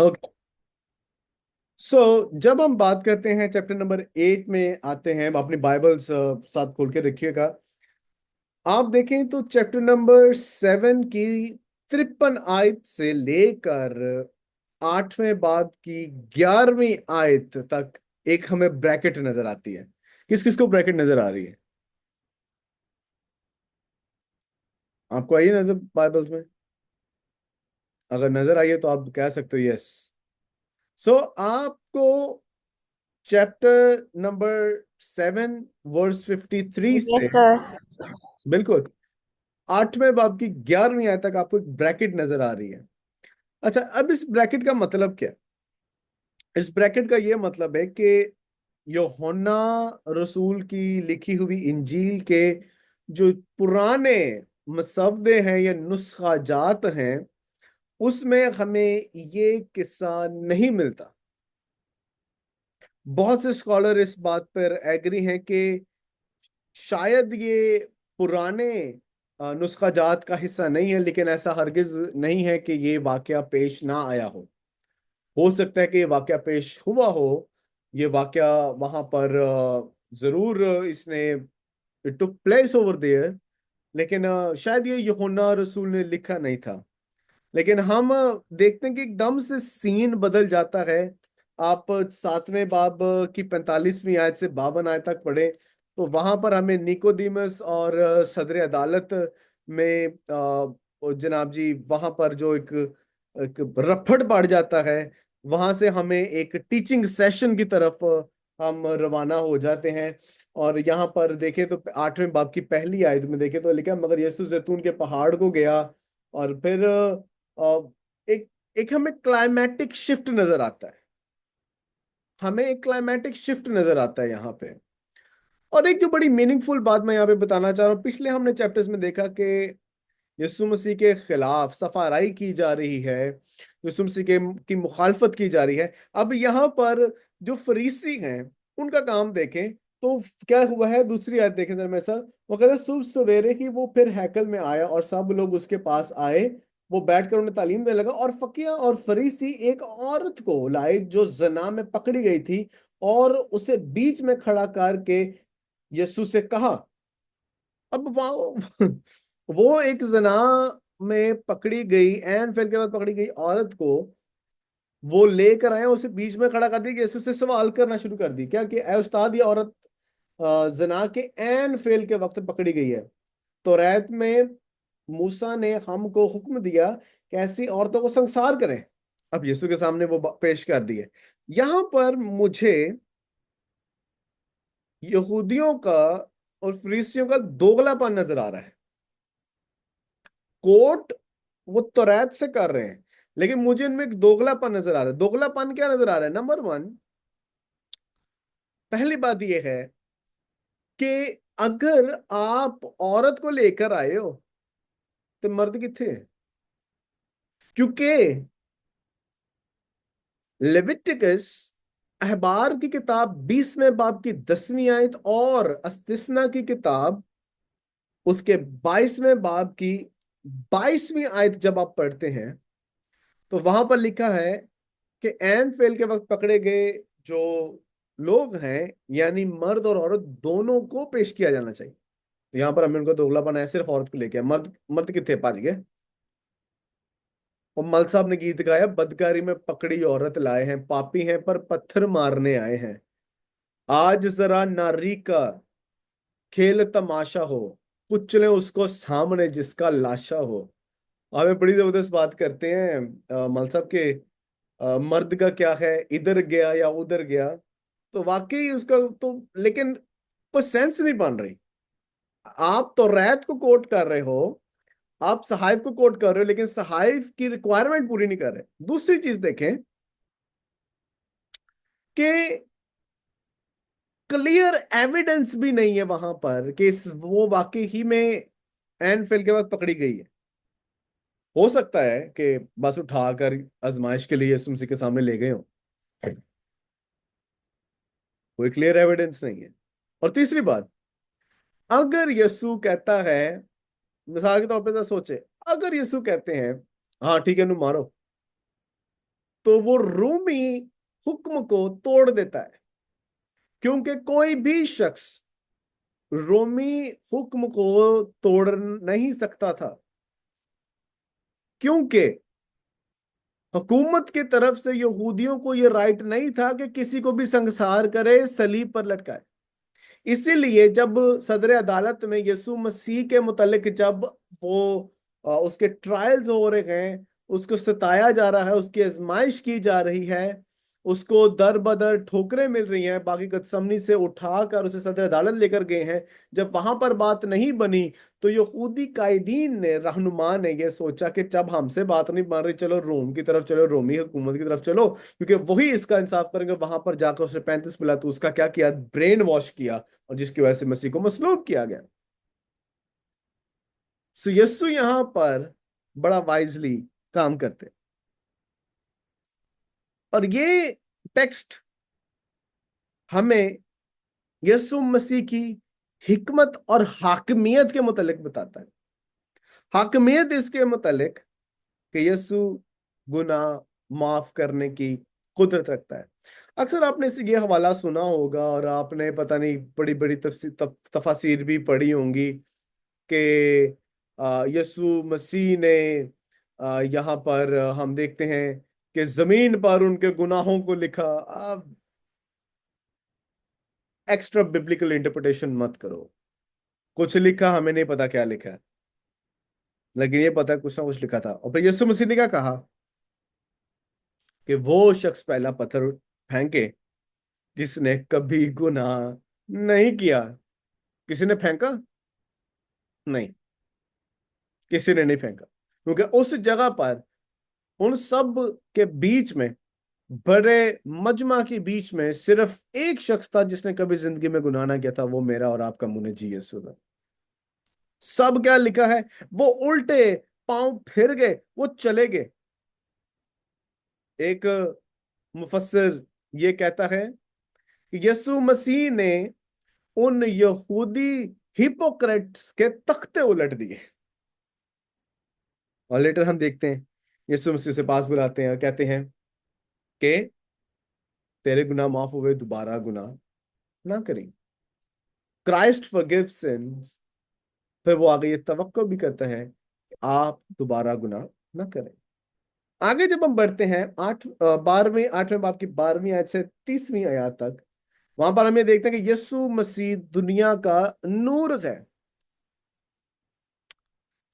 Okay. सो जब हम बात करते हैं चैप्टर नंबर 8 में आते हैं, अपनी बाइबल्स साथ खोल के रखिएगा। आप देखें तो चैप्टर नंबर 7 की 53 आयत से लेकर 8वें बाब की 11वीं आयत तक एक हमें ब्रैकेट नजर आती है। किस किस को ब्रैकेट नजर आ रही है? आपको आई है नजर बाइबल्स में? अगर नजर आई है तो आप कह सकते हो यस। सो आपको चैप्टर नंबर 7 वर्स 53 यस से सर। बिल्कुल 8वें बाब की 11वीं आयत तक आपको एक ब्रैकेट नजर आ रही है। अच्छा, अब इस ब्रैकेट का मतलब क्या है? इस ब्रैकेट का यह मतलब है कि यूहन्ना रसूल की लिखी हुई इंजील के जो पुराने मसवदे हैं या नुस्खा जात हैं, उसमें हमें ये किस्सा नहीं मिलता। बहुत से स्कॉलर इस बात पर एग्री हैं कि शायद ये पुराने नुस्खा जात का हिस्सा नहीं है, लेकिन ऐसा हरगिज नहीं है कि ये वाकया पेश ना आया हो सकता है कि ये वाकया पेश हुआ हो। ये वाकया वहां पर जरूर इसने it took place over there, लेकिन शायद ये यूहन्ना रसूल ने लिखा नहीं था। लेकिन हम देखते हैं कि एकदम से सीन बदल जाता है। आप 7वें बाब की 45वीं आयत से 52 आयत तक पढ़े तो वहां पर हमें निकोदिमस और सदर अदालत में जनाब जी वहां पर जो एक रफड़ बढ़ जाता है, वहां से हमें एक टीचिंग सेशन की तरफ हम रवाना हो जाते हैं। और यहाँ पर देखें तो 8वें बाब की पहली आयत में देखें तो लिखा, मगर यीशु जैतून के पहाड़ को गया। और फिर एक एक हमें क्लाइमेटिक शिफ्ट नजर आता है। हमें एक क्लाइमेटिक शिफ्ट नजर आता है यहाँ पे। और एक जो बड़ी मीनिंगफुल बात मैं यहाँ पे बताना चाह रहा हूँ, पिछले हमने चैप्टर्स में देखा कि यीशु मसीह के खिलाफ सफाराई की जा रही है, यीशु मसीह के की मुखालफत की जा रही है। अब यहाँ पर जो फरीसी हैं उनका काम देखें तो क्या हुआ है। दूसरी आयत देखें जरा मेरे साथ। वो कहते हैं, सुबह सवेरे ही वो फिर हैकल में आया और सब लोग उसके पास आए। वो बैठकर उन्हें तालीम देने लगा, और फकीह और फरीसी एक औरत को लाए जो जना में पकड़ी गई थी, और उसे बीच में खड़ा करके यीशु से कहा। अब वो एक जना में पकड़ी गई, एंड फिर के बाद पकड़ी गई औरत को वो लेकर आए, उसे बीच में खड़ा कर दिया, यीशु से सवाल करना शुरू कर दी क्या कि ए उस्ताद, ये औरत जना के एन फेल के वक्त पकड़ी गई है। तो रैत में मूसा ने हमको हुक्म दिया कि ऐसी औरतों को संसार करें। अब यीशु के सामने वो पेश कर दिए। यहां पर मुझे यहूदियों का और फरीसियों का दोगलापन नजर आ रहा है। कोट वो तौरात से कर रहे हैं, लेकिन मुझे इनमें एक दोगलापन नजर आ रहा है। दोगलापन क्या नजर आ रहा है? नंबर वन, पहली बात यह है कि अगर आप औरत को लेकर आए हो तो मर्द किथे है? क्योंकि लेविटिकस अहबार की किताब 20वें बाब की 10वीं आयत और अस्तिस्ना की किताब उसके 22वें बाब की 22वीं आयत जब आप पढ़ते हैं तो वहां पर लिखा है कि एंड फेल के वक्त पकड़े गए जो लोग हैं, यानी मर्द और औरत दोनों को पेश किया जाना चाहिए। तो यहाँ पर हमें उनका दोगलापन है, सिर्फ औरत को लेके। मर्द मर्द कितने पाज गए? और मल साहब ने गीत गाया, बदकारी में पकड़ी औरत लाए हैं, पापी हैं पर पत्थर मारने आए हैं। आज जरा नारी का खेल तमाशा हो, कुचले उसको सामने जिसका लाशा हो। हमें बड़ी जबरदस्त बात करते हैं मल साहब के मर्द का क्या है, इधर गया या उधर गया। तो वाकई उसका तो, लेकिन कोई सेंस नहीं बन रही। आप तो रैत को कोट कर रहे हो, आप सहाइफ को कोट कर रहे हो, लेकिन सहाइफ की रिक्वायरमेंट पूरी नहीं कर रहे। दूसरी चीज देखें कि क्लियर एविडेंस भी नहीं है वहां पर कि वो वाकई ही में एन फेल के बाद पकड़ी गई है। हो सकता है कि बस उठाकर आजमाइश के लिए यीशु मसीह के सामने ले गए हो, कोई क्लियर एविडेंस नहीं है। और तीसरी बात, अगर यीशु कहता है, मिसाल के तौर पे जरा सोचे, अगर यीशु कहते हैं हाँ ठीक है, नु मारो, तो वो रूमी हुक्म को तोड़ देता है, क्योंकि कोई भी शख्स रोमी हुक्म को तोड़ नहीं सकता था, क्योंकि हुकूमत की तरफ से यहूदियों को यह राइट नहीं था कि किसी को भी संसार करे, सलीब पर लटकाए। इसीलिए जब सदर अदालत में यीशु मसीह के मुतालिक जब वो उसके ट्रायल्स हो रहे हैं, उसको सताया जा रहा है, उसकी आजमाइश की जा रही है, उसको दर बदर ठोकरें मिल रही हैं, बाकी गतसमनी से उठाकर उसे सदर अदालत लेकर गए हैं, जब वहां पर बात नहीं बनी तो यहूदी कायदीन ने, रहनुमा ने यह सोचा कि जब हमसे बात नहीं बन रही, चलो रोम की तरफ चलो, रोमी हुकूमत की तरफ चलो, क्योंकि वही इसका इंसाफ करेंगे। वहां पर जाकर उसने 35 पिलातूस का क्या किया, ब्रेन वॉश किया, और जिसकी वजह से मसीह को मसलूब किया गया। सो यस्सु यहां पर बड़ा वाइजली काम करते, और ये टेक्स्ट हमें यीशु मसीह की हिकमत और हाकमियत के मुतालिक बताता है। हाकमियत इसके मुतालिक कि यीशु गुनाह माफ करने की कुदरत रखता है। अक्सर आपने से ये हवाला सुना होगा, और आपने पता नहीं बड़ी बड़ी तफासिर भी पढ़ी होंगी कि यीशु मसीह ने यहाँ पर हम देखते हैं कि जमीन पर उनके गुनाहों को लिखा। एक्स्ट्रा बिब्लिकल इंटरप्रिटेशन मत करो, कुछ लिखा, हमें नहीं पता क्या लिखा है, लेकिन ये पता है कुछ ना कुछ लिखा था। और फिर यीशु मसीह ने क्या कहा कि वो शख्स पहला पत्थर फेंके जिसने कभी गुनाह नहीं किया। किसी ने फेंका? नहीं, किसी ने नहीं फेंका, क्योंकि उस जगह पर उन सब के बीच में, बड़े मजमा के बीच में, सिर्फ एक शख्स था जिसने कभी जिंदगी में गुनाह ना किया था, वो मेरा और आपका मुनजी यीशु था। सब क्या लिखा है, वो उल्टे पांव फिर गए, वो चले गए। एक मुफस्सिर ये कहता है कि यीशु मसीह ने उन यहूदी हिपोक्रेट्स के तख्ते उलट दिए। और लेटर हम देखते हैं यीशु मसीह से पास बुलाते हैं और कहते हैं कि तेरे गुनाह माफ हुए, दोबारा गुनाह ना करें। Christ forgives since. फिर वो आगे ये तवक्को भी करता है कि आप दोबारा गुनाह ना करें। आगे जब हम बढ़ते हैं 8वें बाब की 12वीं आयत से 30वीं आयत तक, वहां पर हम ये देखते हैं कि यीशु मसीह दुनिया का नूर है।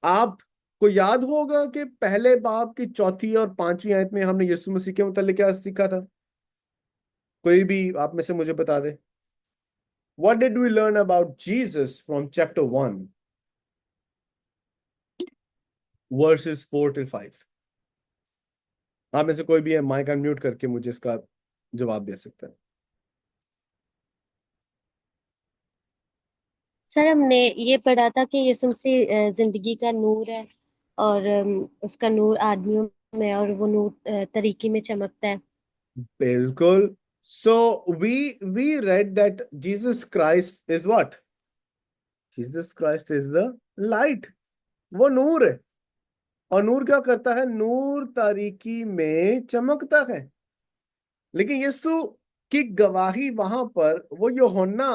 आपको याद होगा कि पहले बाब की 4वीं और 5वीं आयत में हमने यीशु मसीह के मुतालिक क्या सीखा था? कोई भी आप में से मुझे बता दे। What did we learn about Jesus from chapter 1 verses 4 till 5? आप में से कोई भी है, माइक अनम्यूट करके मुझे इसका जवाब दे सकता है। सर, हमने ये पढ़ा था कि यीशु मसीह जिंदगी का नूर है, और उसका नूर आदमियों में है, और वो नूर तरीके में चमकता है। बिल्कुल। So we read that Jesus Christ is what? Jesus Christ is the light. वो नूर है। और नूर क्या करता है? नूर तारीकी में चमकता है। लेकिन यीशु की गवाही वहां पर वो यूहन्ना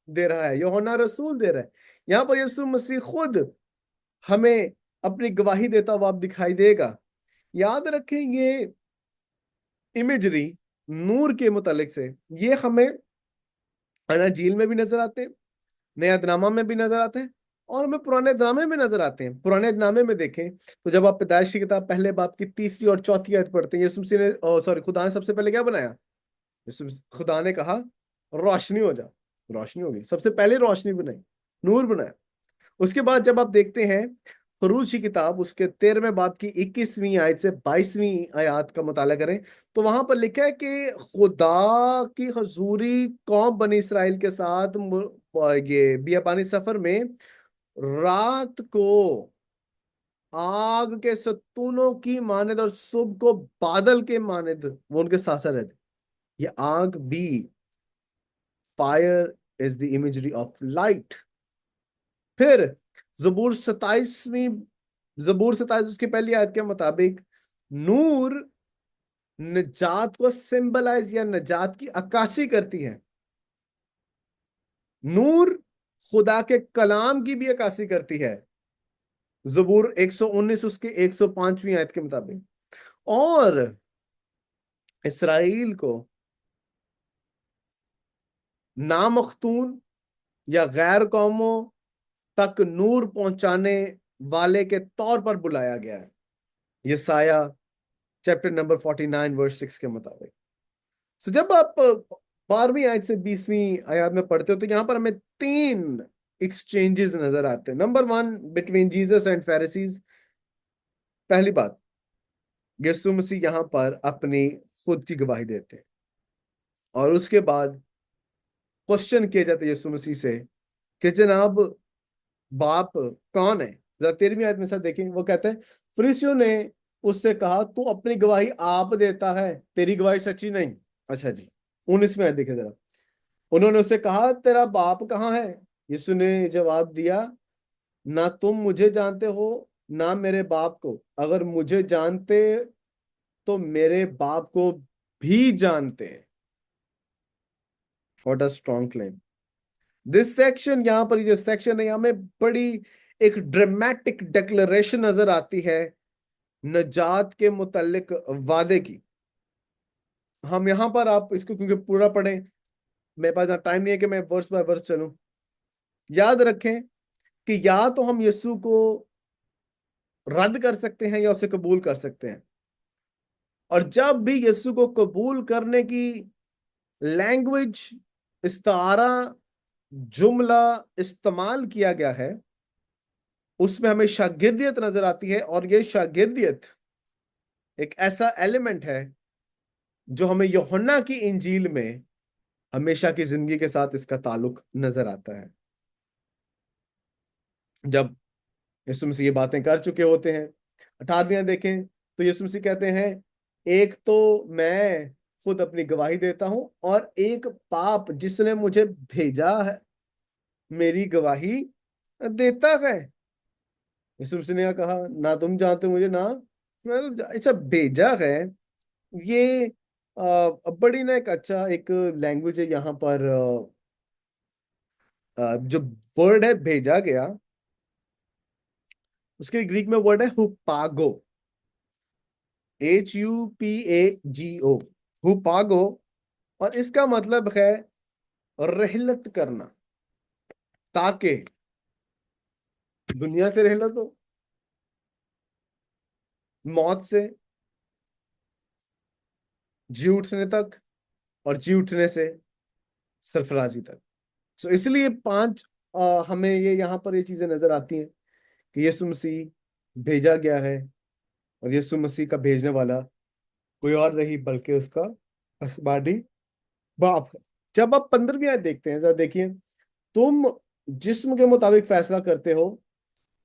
दे रहा है, यूहन्ना रसूल दे रहा है। यहां पर यीशु मसीह खुद हमें अपनी गवाही देता हुआ आप दिखाई देगा। याद रखें, ये इमेजरी नूर के मुतालिक से ये हमें अनाजील में भी नजर आते हैं, नया नामा में भी नजर आते हैं, और हमें पुराने नामे में नजर आते हैं। पुराने नामे में देखें तो जब आप पैदाइश की किताब पहले बाब की 3री और 4थी आयत पढ़ते हैं, यीशु मसीह ने, सॉरी, खुदा ने सबसे पहले क्या बनाया? खुदा ने कहा रोशनी हो जा, रोशनी हो गई। सबसे पहले रोशनी बनाई, नूर बनाया। उसके बाद जब आप देखते हैं खरूज की किताब उसके 13वें बाब की 21वीं आयत से 22वीं आयत का मुताला करें, तो वहां पर लिखा है कि खुदा की हजूरी कौम बनी इसराइल के साथ ये बियाबानी सफर में रात को आग के सतूनों की मानद और सुबह को बादल के मानद वो उनके साथ साथ रहते। ये आग भी, fire is the imagery of light. फिर जबूर 27वीं, जबूर 27 उसकी पहली आयत के मुताबिक नूर निजात को सिंबलाइज या निजात की अक्कासी करती है। नूर खुदा के कलाम की भी अक्कासी करती है, ज़बूर 119 उसके 105वीं आयत के मुताबिक। और इसराइल को नामख्तून या गैर कौमों तक नूर पहुंचाने वाले के तौर पर बुलाया गया है, यसाया चैप्टर नंबर 49 वर्स 6 के मुताबिक। तो जब आप 12वीं आयत से 20वीं आयत में पढ़ते हो तो यहां पर हमें तीन एक्सचेंजेस नजर आते हैं। Number one, between Jesus and Pharisees. पहली बात, यीशु मसीह यहां पर अपनी खुद की गवाही देते हैं, और उसके बाद क्वेश्चन किए जाते हैं यीशु मसीह से कि जनाब, बाप कौन है। जरा 13वीं आयत में से देखें, वो कहते हैं, फरीसियों ने उससे कहा, तू अपनी गवाही आप देता है, तेरी गवाही सच्ची नहीं। अच्छा जी, 19वीं आयत देखे जरा। उन्होंने उससे कहा, तेरा बाप कहाँ है। यीशु ने जवाब दिया, ना तुम मुझे जानते हो ना मेरे बाप को। अगर मुझे जानते तो मेरे बाप को भी जानते। What a strong claim. This section, यहां पर जो सेक्शन है, यहां में बड़ी एक ड्रामेटिक डिक्लेरेशन नजर आती है नजात के मुतल्लिक वादे की। हम यहां पर, आप इसको क्योंकि पूरा पढ़ें, मेरे पास टाइम नहीं है कि मैं वर्स बाय वर्स चलूं। याद रखें कि या तो हम यीशु को रद्द कर सकते हैं या उसे कबूल कर सकते हैं। और जब भी यीशु को कबूल करने की लैंग्वेज, इस्तारा, जुमला इस्तेमाल किया गया है, उसमें हमें शागिर्दियत नजर आती है। और ये शागिर्दियत एक ऐसा एलिमेंट है जो हमें यूहन्ना की इंजील में हमेशा की जिंदगी के साथ इसका ताल्लुक नजर आता है। जब यीशु मसीह ये बातें कर चुके होते हैं, 18वीं देखें तो यीशु मसीह कहते हैं, एक तो मैं खुद अपनी गवाही देता हूं, और एक पाप जिसने मुझे भेजा है मेरी गवाही देता है। यीशु मसीह ने कहा, ना तुम जानते मुझे ना मैं अच्छा भेजा है। ये बड़ी ना एक अच्छा एक लैंग्वेज है यहाँ पर। जो वर्ड है भेजा गया, उसके ग्रीक में वर्ड है हुपागो, HUPAGO, हुपागो। और इसका मतलब है रहलत करना, ताकि दुनिया से रहलत हो, मौत से जी उठने तक, और जी उठने से सरफराजी तक। सो इसलिए पांच हमें ये यहाँ पर ये चीजें नजर आती हैं कि यीशु मसीह भेजा गया है, और यीशु मसीह का भेजने वाला कोई और नहीं बल्कि उसका आसमानी बाप है। जब आप 15वीं आयत देखते हैं, जरा देखिए, तुम जिस्म के मुताबिक फैसला करते हो,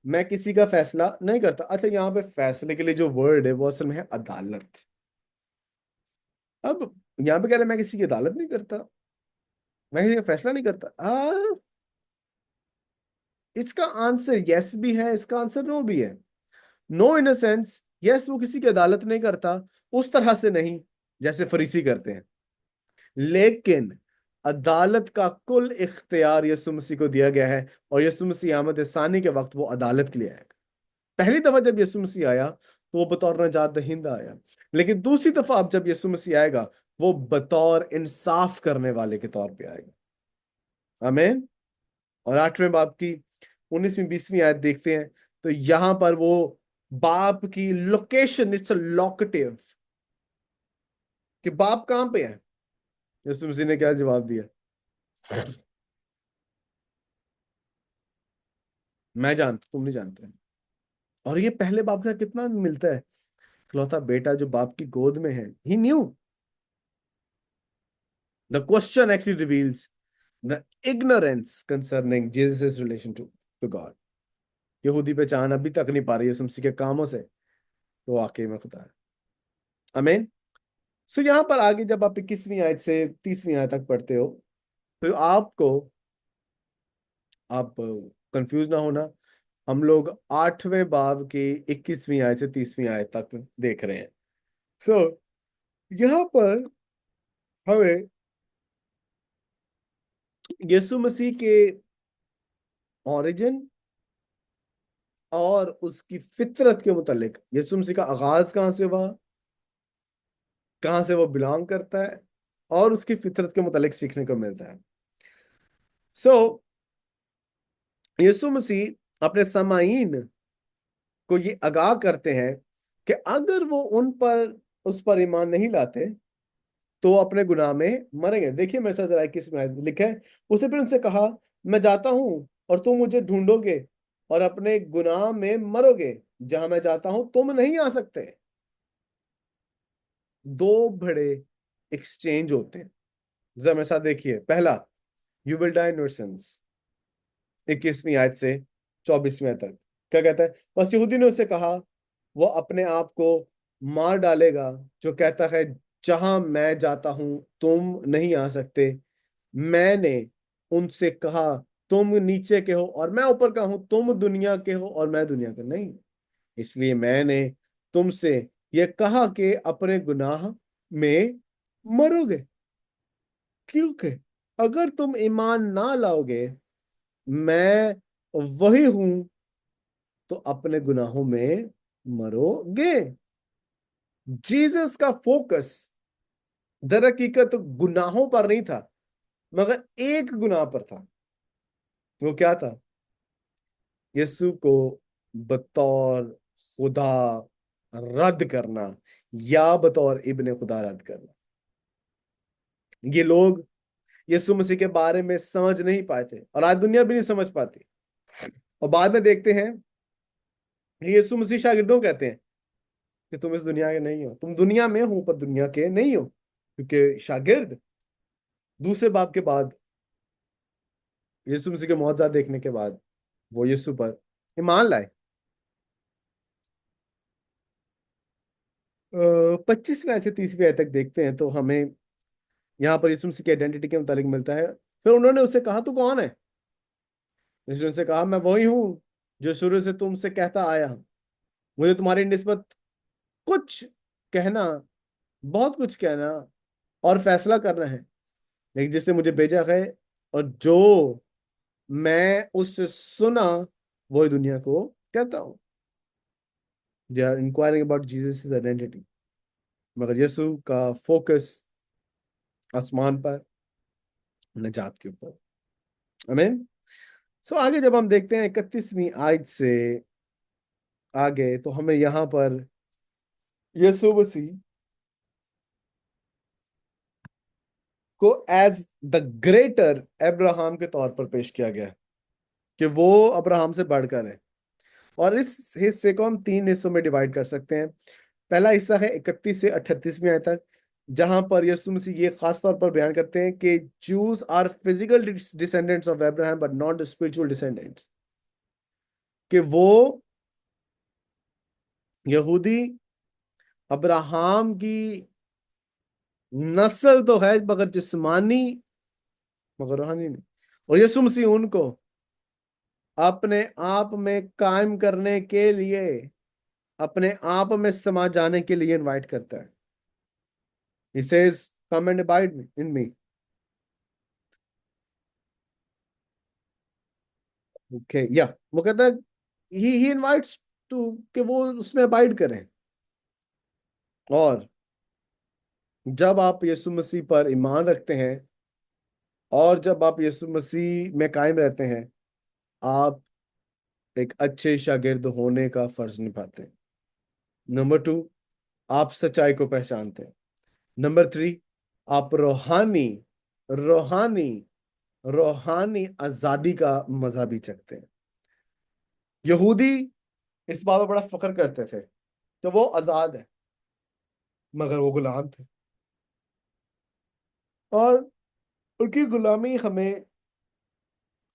मैं किसी का फैसला नहीं करता। अच्छा, यहाँ पे फैसले के लिए जो वर्ड है वो असल में है अदालत। अब यहाँ पे कह रहे हैं, मैं किसी की अदालत नहीं करता, मैं किसी का फैसला नहीं करता। इसका आंसर यस भी है, इसका आंसर नो भी है। No in a sense, yes वो किसी की अदालत नहीं करता, उस तरह से नहीं जैसे फरीसी करते हैं, लेकिन अदालत का कुल इख्तियार यीशु मसीह को दिया गया है। और यीशु मसीह आमद सानी के वक्त वो अदालत के लिए आएगा। पहली दफा जब यीशु मसीह आया तो वो बतौर नजात दहिंदा आया, लेकिन दूसरी दफा अब जब यीशु मसीह आएगा, वो बतौर इंसाफ करने वाले के तौर पे आएगा। आमीन। और 8वें बाब की 19वीं 20वीं आयत देखते हैं, तो यहां पर वो बाप की लोकेशन, इट्स अ लोकेटिव, कि बाप कहां पे है। यीशु मसीह ने क्या जवाब दिया, मैं जानता, तुम नहीं जानते। और ये पहले बाप का कितना मिलता है, इकलौता बेटा जो बाप की गोद में है। He knew. The question actually reveals the ignorance concerning Jesus relation to to God. यहूदी पहचान अभी तक नहीं पा रही है यीशु मसीह के कामों से, तो वाकई में खुदा है। आमीन। सो यहां पर आगे जब आप 21वीं आयत से 30वीं आयत तक पढ़ते हो, तो आपको, आप कंफ्यूज ना होना, हम लोग 8वें बाब की 21वीं आयत से 30वीं आयत तक देख रहे हैं। सो यहाँ पर हमें यीशु मसीह के ओरिजिन और उसकी फितरत के मुतालिक, यीशु मसीह का आगाज कहाँ से हुआ, कहाँ से वो बिलोंग करता है, और उसकी फितरत के मुतालिक सीखने को मिलता है। सो यीशु मसीह अपने सामाईन को ये आगाह करते हैं कि अगर वो उस पर ईमान नहीं लाते तो अपने गुनाह में मरेंगे। देखिए मेरे साथ जरा 21 में लिखा है, उसने फिर उनसे कहा, मैं जाता हूं और तुम मुझे ढूंढोगे और अपने गुनाह में मरोगे, जहां मैं जाता हूं तुम नहीं आ सकते। दो बड़े एक्सचेंज होते हैं, जरा मेरे साथ देखिए। पहला, you will die in your sins, 21वीं आयत से 24वीं आयत तक क्या कहता है। बस यहूदी ने उससे कहा, वो अपने आप को मार डालेगा जो कहता है, जहां मैं जाता हूं तुम नहीं आ सकते। मैंने उनसे कहा, तुम नीचे के हो और मैं ऊपर का हूं, तुम दुनिया के हो और मैं दुनिया का नहीं। इसलिए मैंने तुमसे यह कहा कि अपने गुनाह में मरोगे, क्योंकि अगर तुम ईमान ना लाओगे मैं वही हूं तो अपने गुनाहों में मरोगे। जीसस का फोकस दर हकीकत गुनाहों पर नहीं था, मगर एक गुनाह पर था। वो क्या था? यीशु को बतौर खुदा रद्द करना, या बतौर इब्ने खुदा रद्द करना। ये लोग यीशु मसीह के बारे में समझ नहीं पाए थे, और आज दुनिया भी नहीं समझ पाती। और बाद में देखते हैं यीशु मसीह शागिर्दों को कहते हैं कि तुम इस दुनिया के नहीं हो, तुम दुनिया में हो पर दुनिया के नहीं हो, क्योंकि शागिर्द दूसरे बाप के बाद, यीशु मसीह के मौजूद देखने के बाद वो यीशु पर ईमान लाए। 25वीं आयत से 30वीं आयत तक देखते हैं तो हमें यहाँ पर यीशु मसीह की आइडेंटिटी के मुतालिक मिलता है। फिर उन्होंने उससे कहा, तू कौन है? यीशु ने उससे कहा, मैं वही हूँ जो शुरू से तुमसे कहता आया हूं। मुझे तुम्हारी निस्बत कुछ कहना, बहुत कुछ कहना और फैसला करना है, लेकिन जिसने मुझे भेजा है और जो मैं उससे सुना वही दुनिया को कहता हूँ। They are inquiring about Jesus identity, मगर यीशु का फोकस आसमान पर, निजात के ऊपर। आमीन। सो आगे जब हम देखते हैं 31वीं आयत से आगे, तो हमें यहाँ पर यीशु मसीह को एज द ग्रेटर अब्राहम के तौर पर पेश किया गया है, कि वो अब्राहम से बढ़कर है। और इस हिस्से को हम तीन हिस्सों में डिवाइड कर सकते हैं। पहला हिस्सा है 31 से 38वीं आयत तक, जहां पर यीशु मसीह ये खास तौर पर बयान करते हैं कि Jews are physical descendants of Abraham but not the spiritual descendants, कि वो यहूदी अब्राहम की नस्ल तो है मगर जिस्मानी, मगर रूहानी नहीं। और यीशु मसीह उनको अपने आप में कायम करने के लिए, अपने आप में समा जाने के लिए इनवाइट करता है। He says, come and abide in me. Okay, yeah, वो कहता है he invites to कि वो उसमें अबाइड करें। और जब आप यीशु मसीह पर ईमान रखते हैं और जब आप यीशु मसीह में कायम रहते हैं, आप एक अच्छे शागिर्द होने का फर्ज निभाते हैं। नंबर 2, आप सच्चाई को पहचानते हैं। नंबर 3, आप रूहानी रूहानी रूहानी आजादी का मजा भी चखते हैं। यहूदी इस बात पर बड़ा फख्र करते थे कि वो आजाद है, मगर वो गुलाम थे। और उनकी गुलामी हमें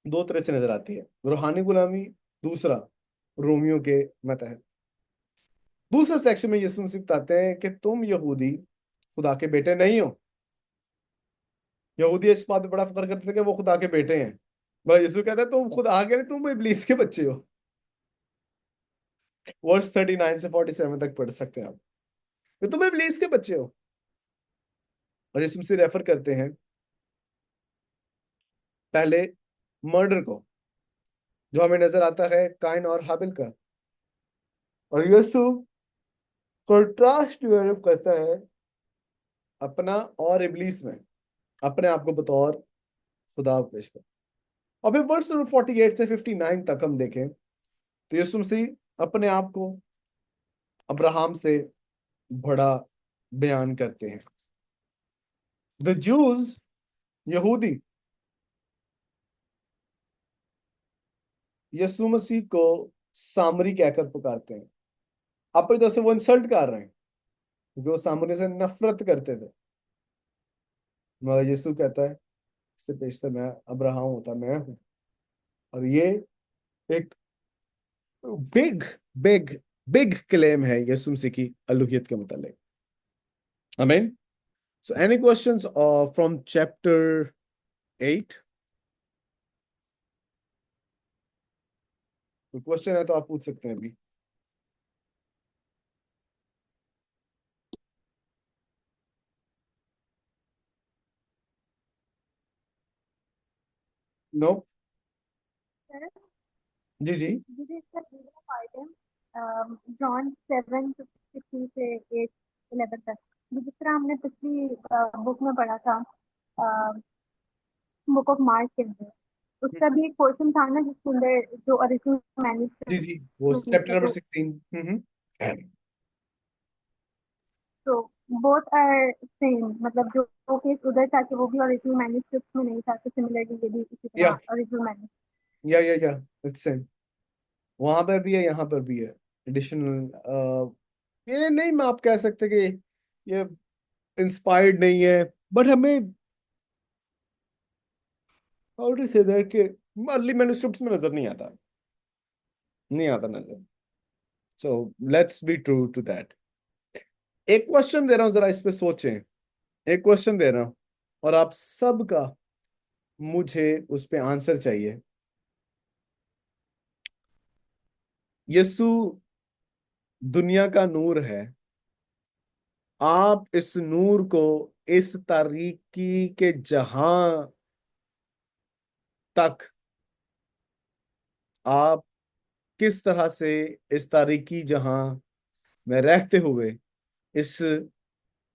दो तरह से नजर आती है, रूहानी गुलामी, दूसरा रोमियो के मतहत। दूसरे सेक्शन में यीशु मसीह बताते हैं कि तुम यहूदी खुदा के बेटे नहीं हो। यहूदी इस बात पे बड़ा फख्र करते थे कि वो खुदा के बेटे हैं, मगर यीशु कहता है तुम खुदा के नहीं, तुम इब्लीस के बच्चे हो। वर्स 39 से 47 तक पढ़ सकते हैं आप, कि तुम इब्लीस के बच्चे हो। और यीशु मसीह रेफर करते हैं पहले मर्डर को, जो हमें नजर आता है काइन और हाबिल का। और यीशु कंट्रास्ट डेवलप करता है अपना और इब्लीस में, अपने आप को बतौर खुदा पेश कर। और फिर वर्स नंबर 48 से 59 तक हम देखें तो यीशु मसीह अपने आप को अब्राहम से बड़ा बयान करते हैं। द जूज, यहूदी, यीशु मसीह को सामरी कहकर पुकारते हैं। अपनी तरफ से वो इंसल्ट कर रहे हैं क्योंकि वो सामरी से नफरत करते थे। मगर यीशु कहता है इससे पेशतर मैं अब्राहम होता मैं हूं। और ये एक बिग बिग बिग क्लेम है यीशु मसीह की अलूहियत के मुतालिक। आमीन। So any questions from chapter 8? कोई क्वेश्चन है तो आप पूछ सकते हैं अभी। नो? जी जी। मुझे इसका दूसरा पार्ट है जॉन 7:16 से 8:11 तक। जिस तरह हमने पिछली बुक में पढ़ा था, बुक ऑफ मार्क के अंदर, उसका भी एक पोर्शन था ना जिसके अंदर जो ओरिजिनल जी मैन्युस्क्रिप्ट जी, वो में चैप्टर था, नंबर तो 16। तो बोथ आर सेम, मतलब जो केस उधर था कि वो भी ओरिजिनल मैन्युस्क्रिप्ट में नहीं था, तो सिमिलरली ये भी इसी या तरह ओरिजिनल मैन्युस्क्रिप्ट। या इट्स सेम। वहां पर भी है, यहाँ पर भी है एडिशनल। ये नहीं मैं आप कह सकते कि ये इंस्पायर्ड नहीं है, बट हमें हाउ टू से दैट कि अर्ली मैन्युस्क्रिप्ट्स में नजर नहीं आता, नहीं आता नजर। So let's be true to that. एक क्वेश्चन दे रहा हूं, जरा इस पे सोचें। एक क्वेश्चन दे रहा हूं और आप सबका मुझे उस पे आंसर चाहिए। यीशु दुनिया का नूर है। आप इस नूर को इस तारीकी के जहां तक आप किस तरह से इस तारीकी जहां में रहते हुए इस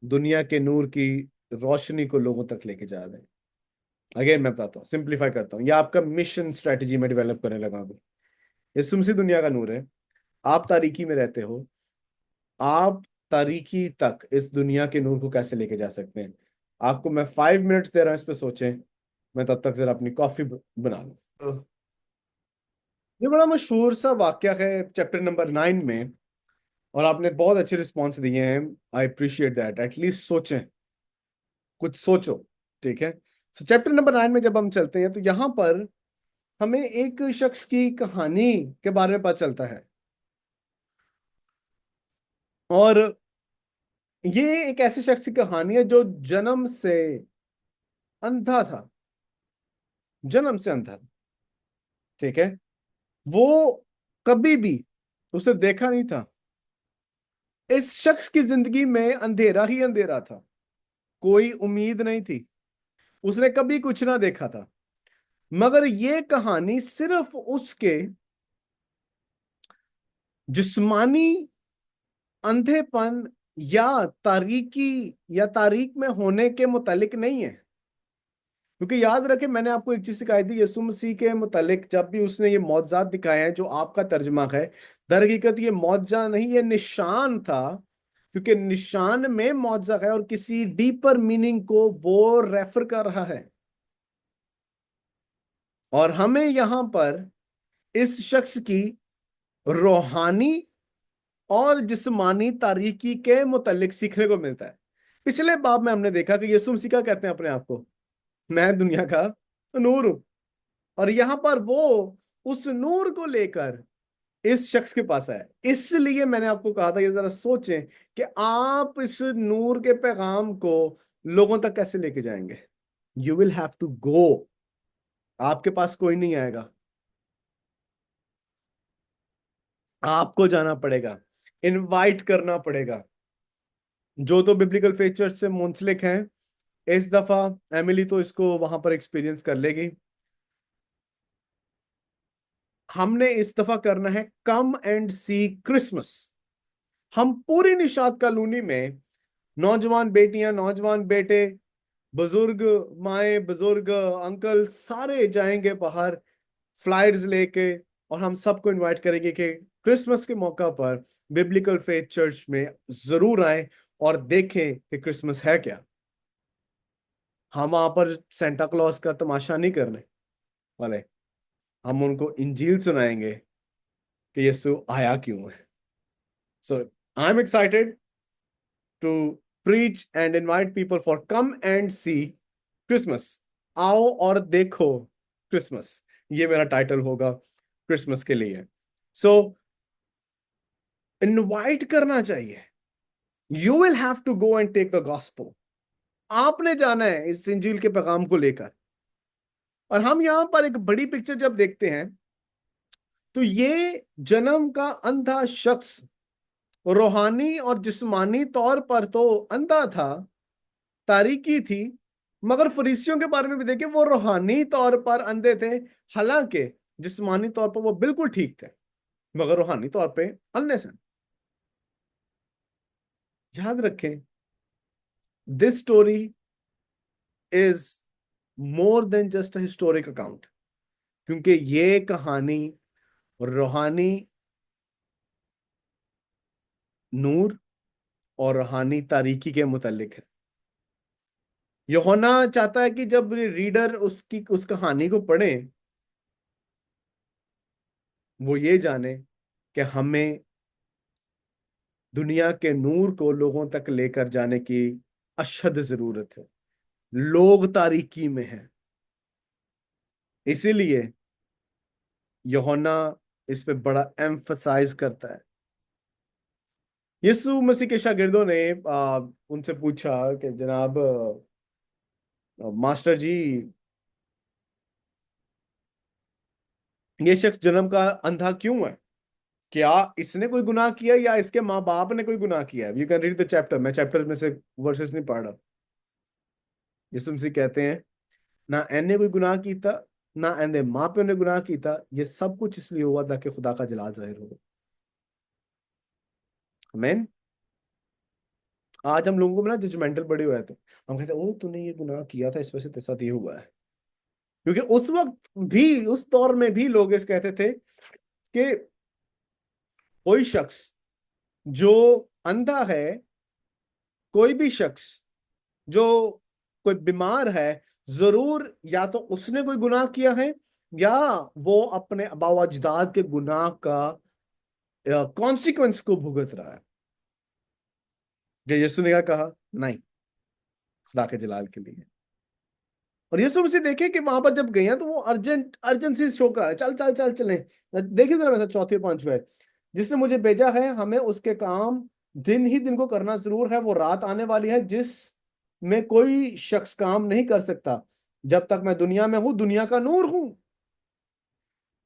दुनिया के नूर की रोशनी को लोगों तक लेके जा रहे हैं। अगेन मैं बताता हूँ, सिंप्लीफाई करता हूँ, ये आपका मिशन स्ट्रेटेजी में डेवलप करने लगा अभी। यीशु मसीह दुनिया का नूर है। आप तारीकी में रहते हो। आप तारीकी तक इस दुनिया के नूर को कैसे लेके जा सकते हैं? आपको मैं 5 मिनट्स दे रहा हूं, इस पे सोचें। मैं तब तक जरा अपनी कॉफी बना लूं। तो ये बड़ा मशहूर सा वाक्य है चैप्टर नंबर 9 में, और आपने बहुत अच्छे रिस्पॉन्स दिए हैं। I appreciate that. एटलीस्ट सोचें, कुछ सोचो। ठीक है। सो चैप्टर नंबर 9 में जब हम चलते हैं तो यहाँ पर हमें एक शख्स की कहानी के बारे में पता चलता है। और ये एक ऐसे शख्स की कहानी है जो जन्म से अंधा था। जन्म से अंधा था। ठीक है। वो कभी भी उसे देखा नहीं था। इस शख्स की जिंदगी में अंधेरा ही अंधेरा था। कोई उम्मीद नहीं थी। उसने कभी कुछ ना देखा था। मगर ये कहानी सिर्फ उसके जिस्मानी अंधेपन या तारीकी या तारीक में होने के मुतालिक नहीं है। क्योंकि याद रखें, मैंने आपको एक चीज सिखाई थी यीशु मसीह के मुतालिक, जब भी उसने ये मौजज़ात दिखाए हैं जो आपका तर्जमा है, दर हकीकत ये मौजज़ा नहीं, ये निशान था। क्योंकि निशान में मौजज़ा है और किसी डीपर मीनिंग को वो रेफर कर रहा है। और हमें यहां पर इस शख्स की रूहानी और जिस्मानी तारीकी के मुतालिक सीखने को मिलता है। पिछले बाब में हमने देखा कि यीशु मसीह क्या कहते हैं अपने आप को, मैं दुनिया का नूर हूं। और यहां पर वो उस नूर को लेकर इस शख्स के पास आया। इसलिए मैंने आपको कहा था, ये जरा सोचें कि आप इस नूर के पैगाम को लोगों तक कैसे लेके जाएंगे। You will have to go. आपके पास कोई नहीं आएगा, आपको जाना पड़ेगा, इनवाइट करना पड़ेगा। जो तो बिब्लिकल फेथ चर्च से मुंसलिक हैं इस दफा एमिली तो इसको वहां पर एक्सपीरियंस कर लेगी। हमने इस दफा करना है कम एंड सी क्रिसमस। हम पूरी निशात कॉलोनी में नौजवान बेटियां, नौजवान बेटे, बुजुर्ग माए, बुजुर्ग अंकल सारे जाएंगे बाहर फ्लायर्स लेके, और हम सबको इनवाइट करेंगे कि क्रिसमस के मौका पर बिब्लिकल फेथ चर्च में जरूर आए और देखें कि क्रिसमस है क्या। हम वहां पर सेंटा क्लॉज का तमाशा नहीं करने वाले, हम उनको इंजील सुनाएंगे कि यीशु आया क्यों है। So I am excited to preach and invite people for come and see Christmas। आओ और देखो क्रिसमस, ये मेरा टाइटल होगा क्रिसमस के लिए। सो इनवाइट करना चाहिए। You will have to go and take the gospel. आपने जाना है इस इंजील के पैगाम को लेकर। और हम यहां पर एक बड़ी पिक्चर जब देखते हैं तो ये जन्म का अंधा शख्स रूहानी और जिस्मानी तौर पर तो अंधा था, तारीकी थी, मगर फरीसियों के बारे में भी देखें, वो रूहानी तौर पर अंधे थे, हालांकि जिस्मानी तौर पर वो बिल्कुल ठीक थे, मगर रूहानी तौर पे अंधे सन। याद रखें, this story is more than just a historic account, क्योंकि ये कहानी रूहानी नूर और रूहानी तारीकी के मुतालिक है। यूहन्ना चाहता है कि जब रीडर उस कहानी को पढ़े, वो ये जाने कि हमें दुनिया के नूर को लोगों तक लेकर जाने की अशद जरूरत है। लोग तारीकी में हैं, इसीलिए यूहन्ना इस पे बड़ा एम्फसाइज करता है। यीशु मसीह के शागिर्दों ने उनसे पूछा कि जनाब मास्टर जी, ये शख्स जन्म का अंधा क्यों है? क्या इसने कोई गुनाह किया या इसके माँ बाप ने कोई गुनाह किया है? You can read the chapter, मैं चैप्टर में से वर्सेस नहीं पढ़ रहा। यीशु मसीह कहते हैं, ना एने कोई गुनाह कीता, ना एंदे माँ प्यो ने गुनाह कीता, ये सब कुछ इसलिए हुआ ताकि खुदा का जलाल जाहिर हो। आमीन। आज हम लोगों में ना जजमेंटल बड़े हुए थे, हम कहते हैं ओ तूने ये गुनाह किया था इस वजह से तेरे साथ ये हुआ है। क्योंकि उस वक्त भी, उस दौर में भी लोग इस कहते थे कि कोई शख्स जो अंधा है, कोई भी शख्स जो कोई बीमार है, जरूर या तो उसने कोई गुनाह किया है या वो अपने आबा अजदाद के गुनाह का कॉन्सिक्वेंस को भुगत रहा है। जो यीशु ने क्या कहा, नहीं, खुदा के जलाल के लिए। और यीशु मसीह देखे कि वहां पर जब गए हैं तो वो अर्जेंसी शो करा रहे, चल चल चल चले। देखिए जरा वैसा चौथे पांचवे, जिसने मुझे भेजा है हमें उसके काम दिन ही दिन को करना जरूर है। वो रात आने वाली है जिस में कोई शख्स काम नहीं कर सकता। जब तक मैं दुनिया में हूं दुनिया का नूर हूं,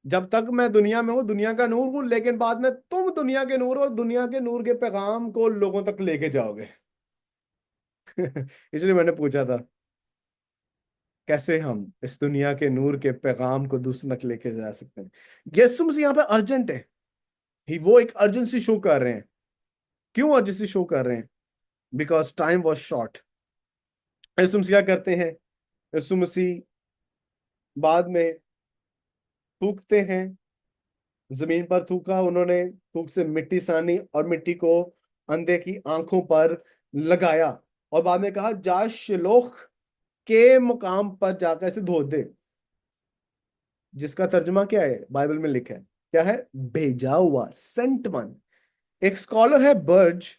जब तक मैं दुनिया में हूं दुनिया का नूर हूं, लेकिन बाद में तुम दुनिया के नूर और दुनिया के नूर के पैगाम को लोगों तक लेके जाओगे। इसलिए मैंने पूछा था कैसे हम इस दुनिया के नूर के पैगाम को दूसरों तक लेके जा सकते हैं। यीशु मसीह यहाँ पे अर्जेंट है, ही वो एक अर्जेंसी शो कर रहे हैं। क्यों अर्जेंसी शो कर रहे हैं? Because time was short. यीशु मसीह क्या करते हैं? यीशु मसीह बाद में थूकते हैं, जमीन पर थूका उन्होंने, थूक से मिट्टी सानी और मिट्टी को अंधे की आंखों पर लगाया, और बाद में कहा जा शिलोह के मुकाम पर जाकर इसे धो दे, जिसका तर्जुमा क्या है बाइबल में लिखा है, क्या है? भेजा हुआ, सेंट वन। एक स्कॉलर है बर्ज,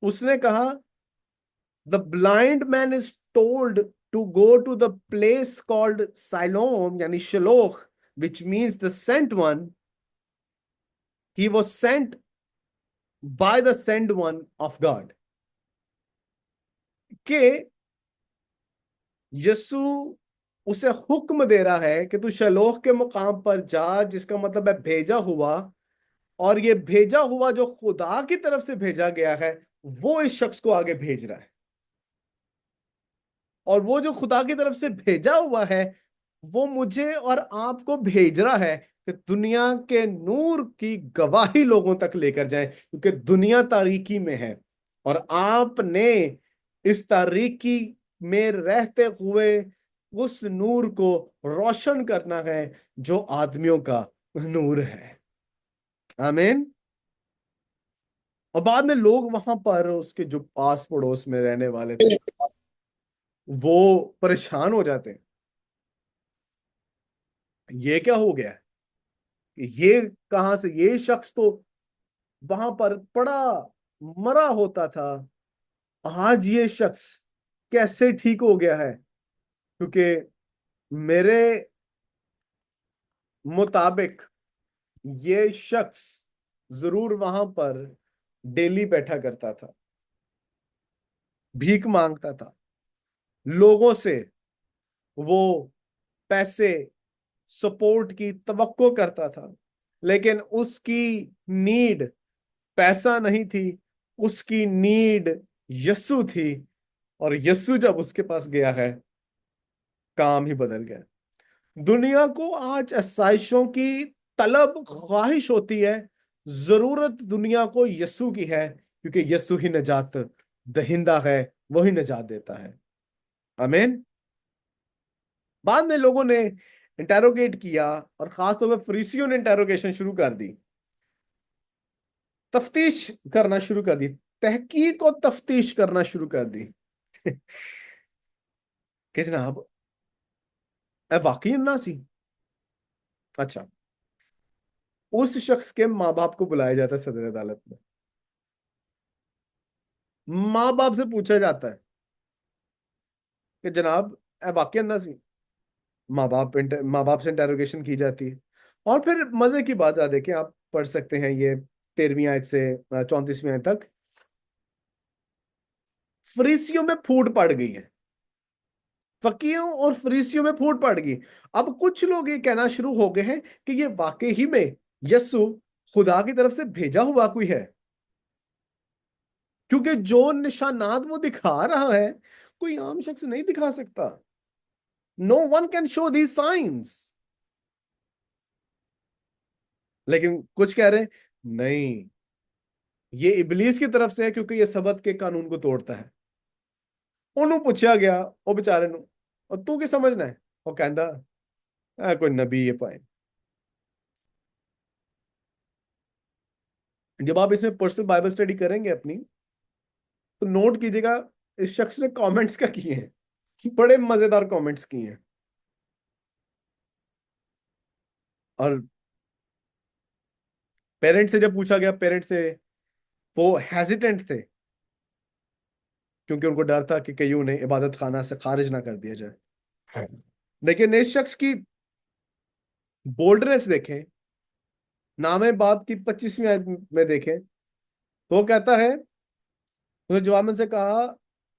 उसने कहा the blind man is told to go to the place called Siloam यानी Shiloh, which means the sent one. He was sent by the sent one of God. के यीशु उसे हुक्म दे रहा है कि तू शलोह के मुकाम पर जा, जिसका मतलब है भेजा हुआ। और ये भेजा हुआ जो खुदा की तरफ से भेजा गया है, वो इस शख्स को आगे भेज रहा है। और वो जो खुदा की तरफ से भेजा हुआ है वो मुझे और आपको भेज रहा है कि दुनिया के नूर की गवाही लोगों तक लेकर जाए, क्योंकि दुनिया तारीकी में है और आपने इस तारीकी में रहते हुए उस नूर को रोशन करना है जो आदमियों का नूर है। आमीन। और बाद में लोग वहां पर उसके जो पास पड़ोस में रहने वाले थे वो परेशान हो जाते हैं, ये क्या हो गया, कि ये कहां से, ये शख्स तो वहां पर पड़ा मरा होता था, आज ये शख्स कैसे ठीक हो गया है। क्योंकि मेरे मुताबिक ये शख्स जरूर वहां पर डेली बैठा करता था, भीख मांगता था लोगों से, वो पैसे सपोर्ट की तवक्को करता था, लेकिन उसकी नीड पैसा नहीं थी, उसकी नीड यस्सु थी। और यस्सु जब उसके पास गया है, काम ही बदल गया। दुनिया को आज आसाइशों की तलब ख्वाहिश होती है, जरूरत दुनिया को यस्सु की है, क्योंकि यस्सु ही निजात दहिंदा है, वही निजात देता है। आमीन। बाद में लोगों ने इंटेरोगेट किया और खासतौर पर फरीसियों ने इंटेरोगेशन शुरू कर दी, तफ्तीश करना शुरू कर दी, तहकीक और तफ्तीश करना शुरू कर दी कि जनाब ए वाकई अन्ना सी। अच्छा, उस शख्स के माँ बाप को बुलाया जाता है सदर अदालत में, माँ बाप से पूछा जाता है कि जनाब ए वाकई अन्ना सी। माँ बाप से इंटेरोगेशन की जाती है। और फिर मजे की बात आ, देखें आप पढ़ सकते हैं ये 13वीं आयत से 34वीं आयत तक, फरीसियों में फूट पड़ गई है, फकीहों और फरीसियों में फूट पड़ गई। अब कुछ लोग ये कहना शुरू हो गए हैं कि ये वाकई ही में यस्सु खुदा की तरफ से भेजा हुआ कोई है, क्योंकि जो निशानात वो दिखा रहा है कोई आम शख्स नहीं दिखा सकता। No one can show the science. लेकिन कुछ कह रहे हैं नहीं, ये इबलीस की तरफ से है, क्योंकि ये सबत के कानून को तोड़ता है। ਉਹਨੂੰ ਪੁੱਛਿਆ ਗਿਆ ਉਹ बेचारे ਨੂੰ, और तू की समझना है, वो कहता कोई नबी है पाए। जब आप इसमें पर्सनल बाइबल स्टडी करेंगे अपनी, तो नोट कीजिएगा इस शख्स ने कमेंट्स क्या किए हैं, बड़े मजेदार कमेंट्स किए हैं। और पेरेंट्स से जब पूछा गया, पेरेंट्स से वो हेजिटेंट थे, क्योंकि उनको डर था कि कहीं उन्हें इबादत खाना से खारिज ना कर दिया जाए। लेकिन इस शख्स की बोल्डनेस देखें, नामे बाप की 25वीं आयत में देखें, तो वो कहता है, उसने जवाब में से कहा,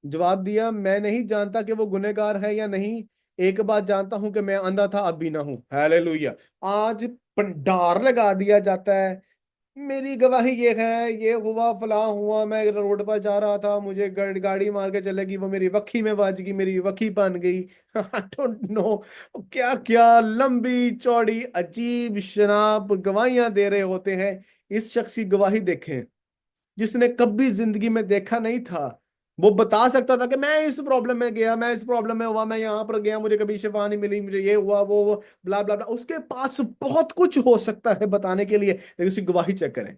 जवाब दिया, मैं नहीं जानता कि वो गुनहगार है या नहीं, एक बात जानता हूं कि मैं अंधा था अब भी ना हूं। हालेलुया। आज भंडार लगा दिया जाता है, मेरी गवाही ये है, ये हुआ फलां हुआ, मैं रोड पर जा रहा था, मुझे गाड़ी मार के चलेगी, वो मेरी वक्खी में बाज गई, मेरी वक्खी बन गई आई डोंट नो क्या क्या लंबी चौड़ी अजीब शनाब गवाहियां दे रहे होते हैं। इस शख्स की गवाही देखें, जिसने कभी जिंदगी में देखा नहीं था। वो बता सकता था कि मैं इस प्रॉब्लम में गया, मैं इस प्रॉब्लम में हुआ, मैं यहां पर गया, मुझे कभी शिफा नहीं मिली, मुझे ये हुआ वो ब्ला ब्ला ब्ला। उसके पास बहुत कुछ हो सकता है बताने के लिए, लेकिन उसकी गवाही चेक करें,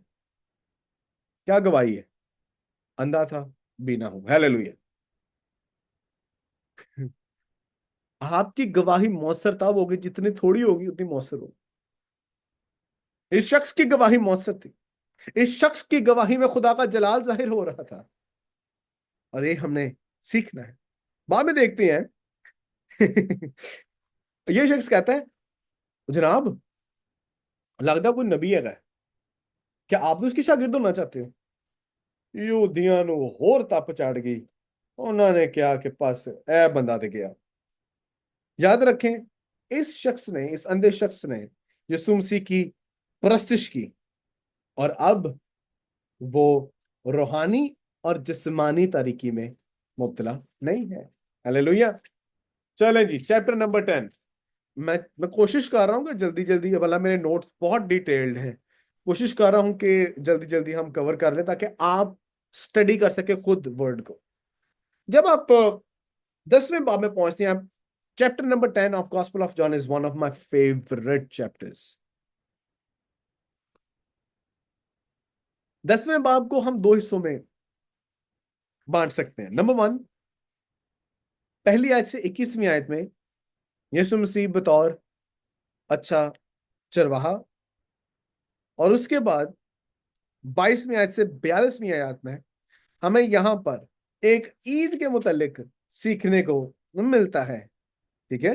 क्या गवाही है, अंधा था बीना हूं। हालेलुया। आपकी गवाही मौसर तब होगी जितनी थोड़ी होगी उतनी मौसर होगी। इस शख्स की गवाही मौसर थी, इस शख्स की गवाही में खुदा का जलाल जाहिर हो रहा था, और ये हमने सीखना है। बाद में देखते हैं ये शख्स कहता है, जनाब लगता कोई नबी है, क्या आप भी उसकी शागिर्द होना चाहते हो। ਯਹੂਦੀਆਂ ਨੂੰ ਹੋਰ ਤਪ ਚੜ गई, उन्होंने क्या कि बस ए बंदा ते गया। याद रखें, इस शख्स ने, इस अंधे शख्स ने यीशु मसीह की परस्तिश की, और अब वो रूहानी और जिस्मानी तारीकी में मुब्तला नहीं है। हालेलुया। चलें जी, चैप्टर नंबर 10। मैं कोशिश कर रहा हूँ कि जल्दी जल्दी, वाला मेरे नोट्स बहुत डिटेल्ड हैं, कोशिश कर रहा हूँ कि जल्दी जल्दी हम कवर कर लें ताकि आप स्टडी कर सके खुद वर्ड को। जब आप 10वें बाब में पहुंचते हैं, आप chapter number 10 of gospel of John is one of my favourite chapters. 10वें बाब को हम दो हिस्सों में बांट सकते हैं। नंबर 1, पहली आयत से 21वीं आयत में यीशु मसीह बतौर अच्छा चरवाहा, और उसके बाद 22वीं आयत से 42वीं आयत में हमें यहां पर एक ईद के मुतालिक सीखने को मिलता है। ठीक है,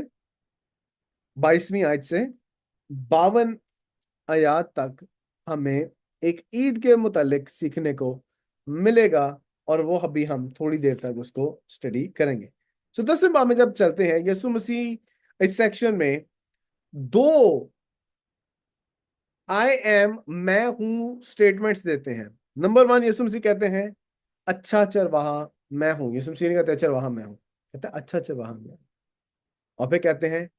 22वीं आयत से 52 आयत तक हमें एक ईद के मुतालिक सीखने को मिलेगा, और वो अभी हम थोड़ी देर तक उसको स्टडी करेंगे। सो 10वें बाब में जब चलते हैं, यीशु मसीह इस सेक्शन में दो आई एम, मैं हूं स्टेटमेंट्स देते हैं। नंबर 1, यीशु मसीह कहते हैं अच्छा चरवाहा मैं हूं। यीशु मसीह नहीं कहते चरवाहा मैं हूं, कहते अच्छा चरवाहा मैं हूं। और फिर कहते हैं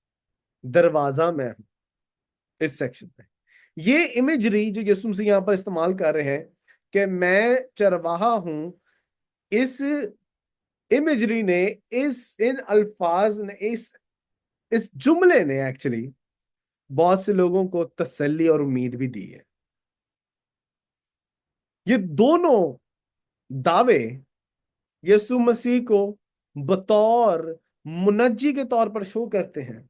दरवाजा मैं हूं। इस सेक्शन में ये इमेजरी जो यीशु मसीह यहां पर इस्तेमाल कर रहे हैं कि मैं चरवाहा हूं, इस इमेजरी ने, इस इन अल्फाज ने, इस जुमले ने एक्चुअली बहुत से लोगों को तसल्ली और उम्मीद भी दी है। ये दोनों दावे यीशु मसीह को बतौर मुनज्जी के तौर पर शो करते हैं।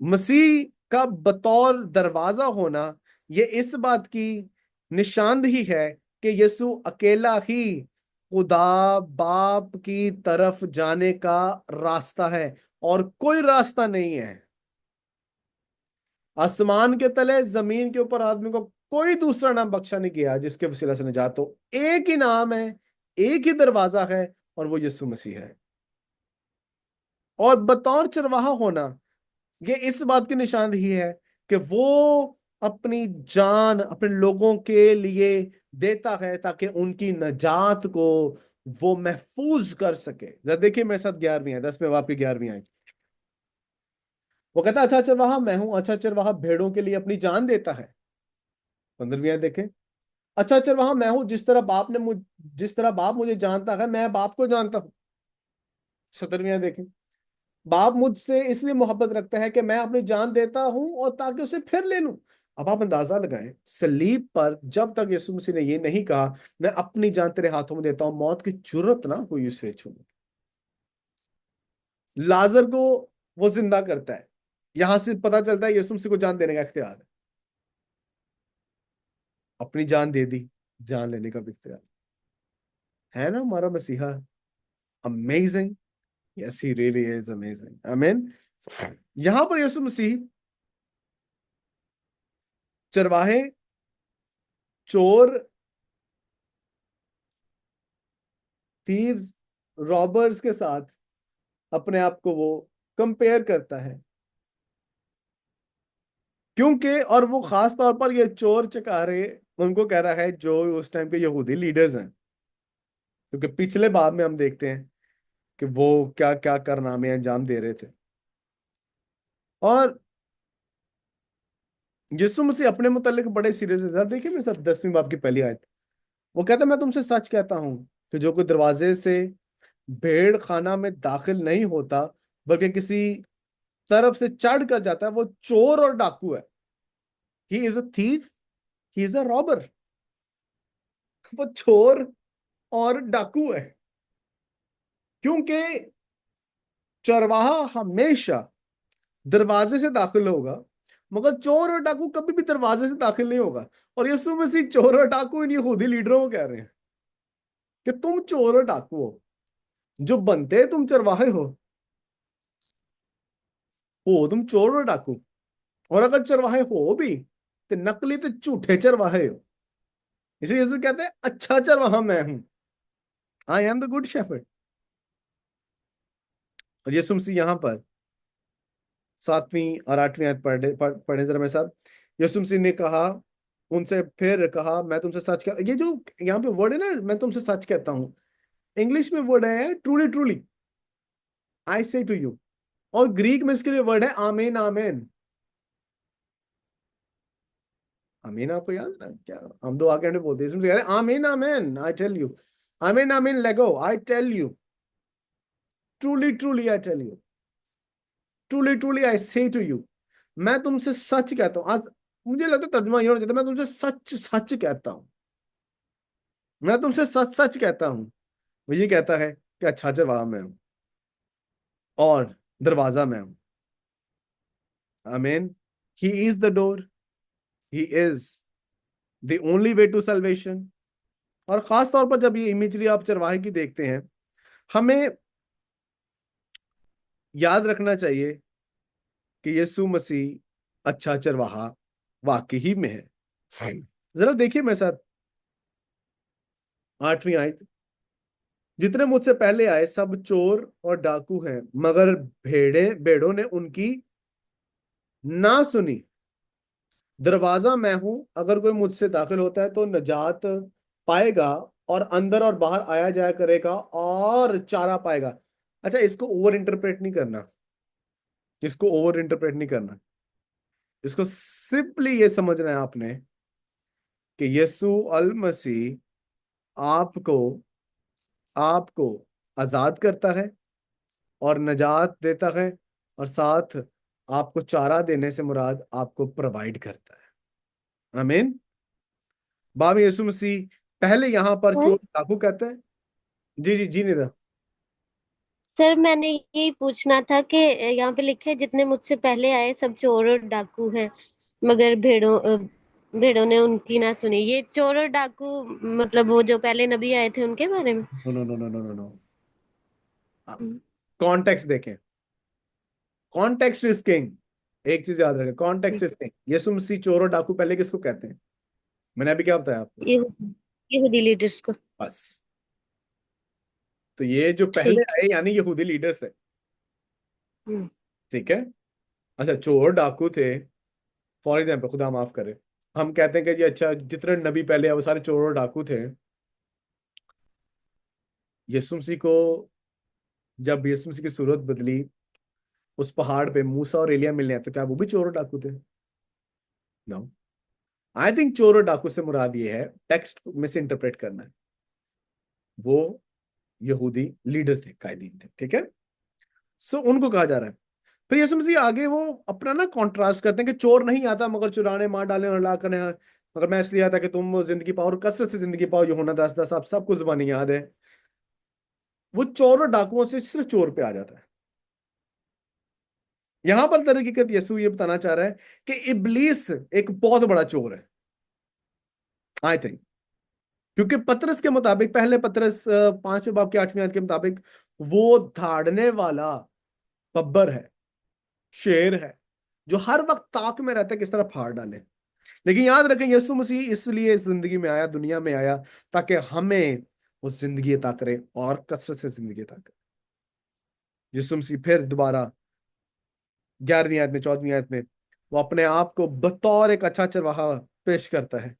मसीह का बतौर दरवाजा होना, ये इस बात की निशानदही है कि यीशु अकेला ही खुदा बाप की तरफ जाने का रास्ता है, और कोई रास्ता नहीं है। आसमान के तले जमीन के ऊपर आदमी को कोई दूसरा नाम बख्शा नहीं किया जिसके वसीला से निजात हो। एक ही नाम है, एक ही दरवाजा है, और वो यीशु मसीह है। और बतौर चरवाहा होना, ये इस बात की निशानदेही है कि वो अपनी जान अपने लोगों के लिए देता है ताकि उनकी नजात को वो महफूज कर सके। जरा देखिए मेरे साथ 11वीं है, 10वें बाब की 11वीं है। वो कहता है अच्छा चरवाहा मैं हूं, अच्छा चरवाहा भेड़ों के लिए अपनी जान देता है। 15वीं आयत देखें, अच्छा चरवाहा मैं हूं, जिस तरह बाप मुझे जानता है मैं बाप को जानता हूं। 17वीं आयत देखें, बाप मुझसे इसलिए मोहब्बत रखता है कि मैं अपनी जान देता हूं और ताकि उसे फिर ले लूं। अब आप अंदाजा लगाएं, सलीब पर जब तक यीशु मसीह ने ये नहीं कहा मैं अपनी जान तेरे हाथों में देता हूं, मौत की जुर्रत ना हुई उसे छूने। लाजर को वो जिंदा करता है। यहां से पता चलता है यीशु मसीह को जान देने का इख्तियार है। अपनी जान दे दी, जान लेने का भी इख्तियार है ना हमारा मसीहा। Amazing, yes he really is amazing, आमीन। यहां पर यीशु मसीह चरवाहे, चोर, थीव्स, रॉबर्स के साथ अपने आप को वो कंपेयर करता है। क्योंकि और वो खास तौर पर ये चोर चकारे उनको कह रहा है जो उस टाइम के यहूदी लीडर्स हैं, क्योंकि पिछले बाब में हम देखते हैं कि वो क्या क्या कारनामे अंजाम दे रहे थे। और यीशु मसीह अपने मुतालिक बड़े सीरियस है। जरा देखिए मेरे साथ 10वीं बाब की पहली आयत। वो कहता है मैं तुमसे सच कहता हूं कि जो कोई दरवाजे से भेड़ खाना में दाखिल नहीं होता बल्कि किसी तरफ से चढ़ कर जाता है, वो चोर और डाकू है। He is a thief, he is a robber. वो चोर और डाकू है, क्योंकि चरवाहा हमेशा दरवाजे से दाखिल होगा, मगर चोर और डाकू कभी भी दरवाजे से दाखिल नहीं होगा। और यीशु मसीह चोर और डाकू इन यहूदी लीडरों को कह रहे हैं कि तुम चोर और डाकू हो, जो बनते तुम चरवाहे हो तुम चोर और डाकू। और अगर चरवाहे हो भी तो नकली, तो झूठे चरवाहे हो। इसलिए यीशु कहते हैं अच्छा चरवाहा मैं हूं, I am the good shepherd. और यीशु मसीह यहां पर 7वीं और 8वीं आयत पढ़े जरा मेरे साथ। यीशु मसीह ने कहा, उनसे फिर कहा मैं तुमसे सच कहता, ये जो यहाँ पे वर्ड है ना मैं तुमसे सच कहता हूं, इंग्लिश में वर्ड है truly truly, I say to you. और ग्रीक में इसके लिए वर्ड है आमेन आमेन। आमीन आपको याद है ना क्या? हम दो आगे बोलते हैं, इसमें कह रहे हैं आमीन आमीन आई टेल यू, आमीन आमीन लेगो I tell you, truly truly I tell you, truly truly I say to you. मैं तुमसे सच कहता हूँ। आज मुझे लगता है तर्जुमा ये होना चाहिए, मैं तुमसे सच सच कहता हूँ, मैं तुमसे सच सच कहता हूँ। वो ये कहता है कि अच्छा जवाब मैं हूँ और दरवाजा मैं हूँ। आमीन। He is the door, he is the only way to salvation. और खास तौर पर जब ये इमेजरी आप चरवाहे की देखते हैं, हमें याद रखना चाहिए कि यीशु मसीह अच्छा चरवाहा वाकई ही में है। जरा देखिए मेरे साथ 8वीं आयत। जितने मुझसे पहले आए सब चोर और डाकू हैं, मगर भेड़ों ने उनकी ना सुनी। दरवाजा मैं हूं, अगर कोई मुझसे दाखिल होता है तो निजात पाएगा और अंदर और बाहर आया जाया करेगा और चारा पाएगा। अच्छा, इसको ओवर इंटरप्रेट नहीं करना, इसको ओवर इंटरप्रेट नहीं करना, इसको सिंपली ये समझना है आपने कि यीशु अल मसीह आपको आपको आजाद करता है और निजात देता है, और साथ आपको चारा देने से मुराद आपको प्रोवाइड करता है। आमीन। बाब यीशु मसीह पहले यहां पर सर चोर डाकू कहते हैं। जी जी जी निदा। सर मैंने यही पूछना था कि यहाँ पे लिखा है जितने मुझसे पहले आए सब चोर और डाकू हैं, मगर भेड़ों ने उनकी ना सुनी। ये चोर और डाकू मतलब वो जो पहले नबी आए थे उनके बारे में? No no no no no no no, hmm. Context देखें, कॉन्टेक्स्ट इज किंग। एक चीज याद रखें, कॉन्टेक्स्ट इज किंग। यीशु मसीह चोर और डाकू पहले किसको कहते हैं? मैंने अभी क्या बताया आपको? यहूदी लीडर्स को। बस। तो ये जो पहले ठीक। आए यानी यहूदी लीडर्स थे। हम्म। ठीक है। अच्छा, चोर डाकू थे, फॉर एग्जाम्पल, खुदा माफ करे, हम कहते हैं कि जी अच्छा जितने नबी पहले आए वो सारे चोर और डाकू थे। यीशु मसीह को, जब यीशु मसीह की सूरत बदली, उस पहाड़ पे मूसा और एलिया मिलने आए, तो क्या वो भी चोर और डाकू थे? नो। आई थिंक चोर और डाकू से मुराद ये है, टेक्स्ट मिस इंटरप्रेट करना है, वो यहूदी लीडर थे, कायदीन थे। ठीक है। सो उनको कहा जा रहा है। फिर यीशु मसीह आगे वो अपना ना कॉन्ट्रास्ट करते हैं कि चोर नहीं आता मगर चुराने, मार डालने और हला करने, मगर मैं इसलिए आता कि तुम जिंदगी पाओ और कसरत से जिंदगी पाओ। यूहन्ना 10:10 आप सबको जुबानी याद है। वो चोर और डाकुओं से सिर्फ चोर पे आ जाता है। यहां पर दर हकीकत यीशु ये बताना चाह रहा है कि इब्लीस एक बहुत बड़ा चोर है, आई थिंक। क्योंकि पतरस के मुताबिक, पहले पतरस 5वें बाब के 8वीं आयत के मुताबिक, वो धाड़ने वाला बब्बर है, शेर है, जो हर वक्त ताक में रहता है किस तरह फाड़ डाले। लेकिन याद रखें, यीशु मसीह इसलिए इस जिंदगी में आया, दुनिया में आया, ताकि हमें उस जिंदगी अता करे और कसरत से जिंदगी अता करे। यीशु मसीह फिर दोबारा 11वीं आयत में, 14वीं आयत में, वो अपने आप को बतौर एक अच्छा चरवाहा पेश करता है।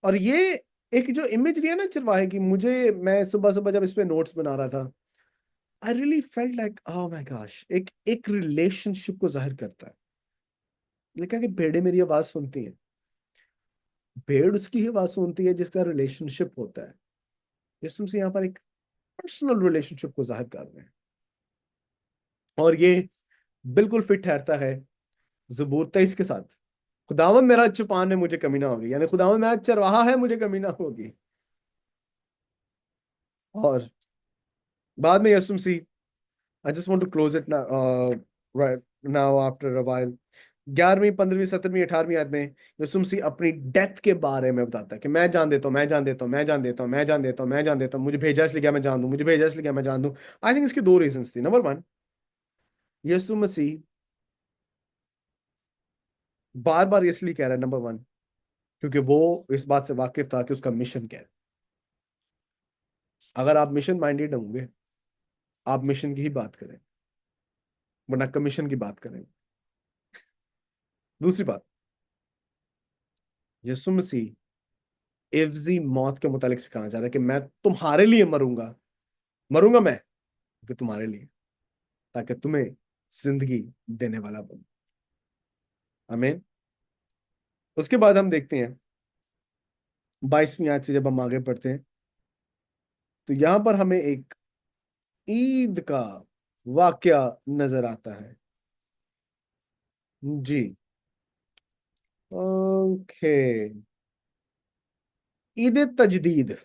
और ये एक जो इमेजरी है ना चरवाहे की, मुझे, मैं सुबह सुबह जब इस पे नोट्स बना रहा था, I really felt like oh my gosh, एक एक रिलेशनशिप को जाहिर करता है। लिखा कि भेड़ें मेरी आवाज सुनती हैं। भेड़ उसकी ही आवाज सुनती है जिसका रिलेशनशिप होता है। यीशु मसीह यहाँ पर एक पर्सनल रिलेशनशिप को जाहिर कर रहे हैं, और ये बिल्कुल फिट ठहरता है ज़बूर 23 के साथ। खुदावंद मेरा चुपान है, मुझे कमी ना होगी, यानी खुदावंद मेरा चरवाहा है, मुझे कमी ना होगी। और बाद में यीशु मसीह, I just want to close it right now after a while, 11वीं 15वीं 17वीं 18वीं आयत में यीशु मसीह अपनी डेथ के बारे में बताता है कि मैं जान देता हूँ, मैं जान देता हूँ, मैं जान देता हूँ, मैं जान देता हूँ, मैं जान देता हूँ, मुझे भेजा इसलिए क्या मैं जान दूं, मुझे भेजा इसलिए क्या मैं जान दूं। आई थिंक इसकी दो रीजंस थी। नंबर वन, यीशु मसीह बार बार इसलिए कह रहा है, नंबर वन, क्योंकि वो इस बात से वाकिफ था कि उसका मिशन क्या है। अगर आप मिशन माइंडेड होंगे, आप मिशन की ही बात करें, वरना कमीशन की बात करें। दूसरी बात, यीशु मसीह इफ्जी मौत के मुतालिक सिखाना चाह रहा है कि मैं तुम्हारे लिए मरूंगा, मरूंगा मैं कि तुम्हारे लिए, ताकि तुम्हें जिंदगी देने वाला बनूं। आमीन। उसके बाद हम देखते हैं 22वीं आयत से जब हम आगे पढ़ते हैं, तो यहां पर हमें एक ईद का वाकया नजर आता है। जी। ओके। ईद तजदीद।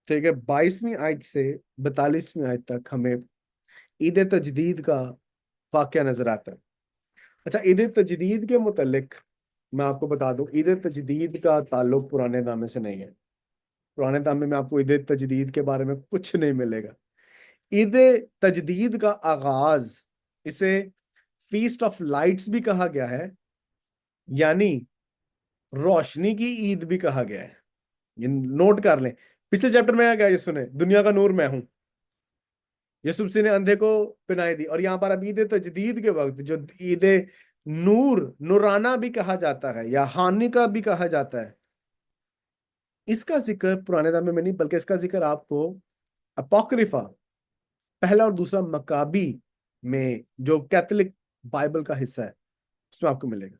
ठीक है, 22वीं आयत से 42वीं आयत तक हमें ईद तजदीद का वाकया नजर आता है। अच्छा, ईद तजदीद के मुतल्लिक मैं आपको बता दूं, ईद तजदीद का ताल्लुक पुराने दामे से नहीं है। पुराने दामे में आपको ईद तजदीद के बारे में कुछ नहीं मिलेगा। ईद तजदीद का आगाज, इसे फीस्ट ऑफ लाइट्स भी कहा गया है, यानी रोशनी की ईद भी कहा गया है। ये नोट कर लें। पिछले चैप्टर में क्या यीशु ने, दुनिया का नूर मैं हूं, यीशु मसीह ने अंधे को पिनाई दी। और यहां पर अब ईद तजदीद के वक्त जो ईद नूर, नूराना भी कहा जाता है या हानि का भी कहा जाता है, इसका जिक्र पुराने दामे में नहीं, बल्कि इसका जिक्र आपको अपोक्रिफा, पहला और दूसरा मकाबी में, जो कैथोलिक बाइबल का हिस्सा है, उसमें आपको मिलेगा।